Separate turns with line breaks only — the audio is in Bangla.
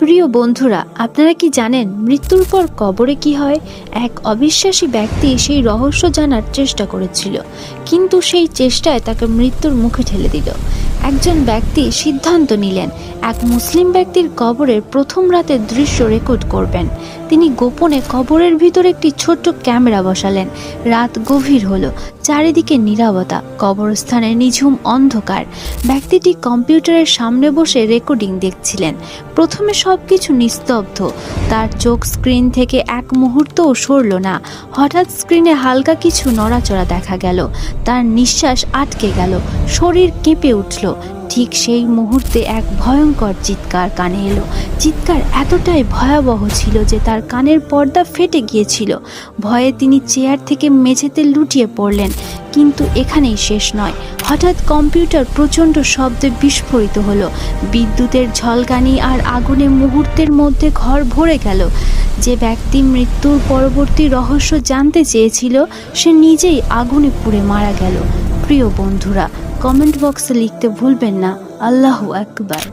প্রিয় বন্ধুরা, আপনারা কি জানেন মৃত্যুর পর কবরে কি হয়? এক অবিশ্বাসী ব্যক্তি সেই রহস্য জানার চেষ্টা করেছিল, কিন্তু সেই চেষ্টায় তাকে মৃত্যুর মুখে ঠেলে দিল। একজন ব্যক্তি সিদ্ধান্ত নিলেন এক মুসলিম ব্যক্তির কবরের প্রথম রাতের দৃশ্য রেকর্ড করবেন। তিনি গোপনে কবরের ভিতর একটি ছোট্ট ক্যামেরা বসালেন। রাত গভীর হলো, চারিদিকে নীরবতা, কবরস্থানে নিঝুম অন্ধকার। ব্যক্তিটি কম্পিউটারের সামনে বসে রেকর্ডিং দেখছিলেন। প্রথমে সবকিছু নিস্তব্ধ, তার চোখ স্ক্রিন থেকে এক মুহূর্তও সরল না। হঠাৎ স্ক্রিনে হালকা কিছু নড়াচড়া দেখা গেল, তার নিঃশ্বাস আটকে গেল, শরীর কেঁপে উঠল। ঠিক সেই মুহূর্তে এক ভয়ঙ্কর চিৎকার কানে এলো। চিৎকার এতটাই ভয়াবহ ছিল যে তার কানের পর্দা ফেটে গিয়েছিল। ভয়ে তিনি চেয়ার থেকে মেঝেতে লুটিয়ে পড়লেন। কিন্তু এখানেই শেষ নয়। হঠাৎ কম্পিউটার প্রচণ্ড শব্দে বিস্ফোরিত হলো। বিদ্যুতের ঝলকানি আর আগুনে মুহূর্তের মধ্যে ঘর ভরে গেল। যে ব্যক্তি মৃত্যুর পরবর্তী রহস্য জানতে চেয়েছিল, সে নিজেই আগুনে পুড়ে মারা গেল। প্রিয় বন্ধুরা, কমেন্ট বক্সে লিখতে ভুলবেন না, আল্লাহু আকবার।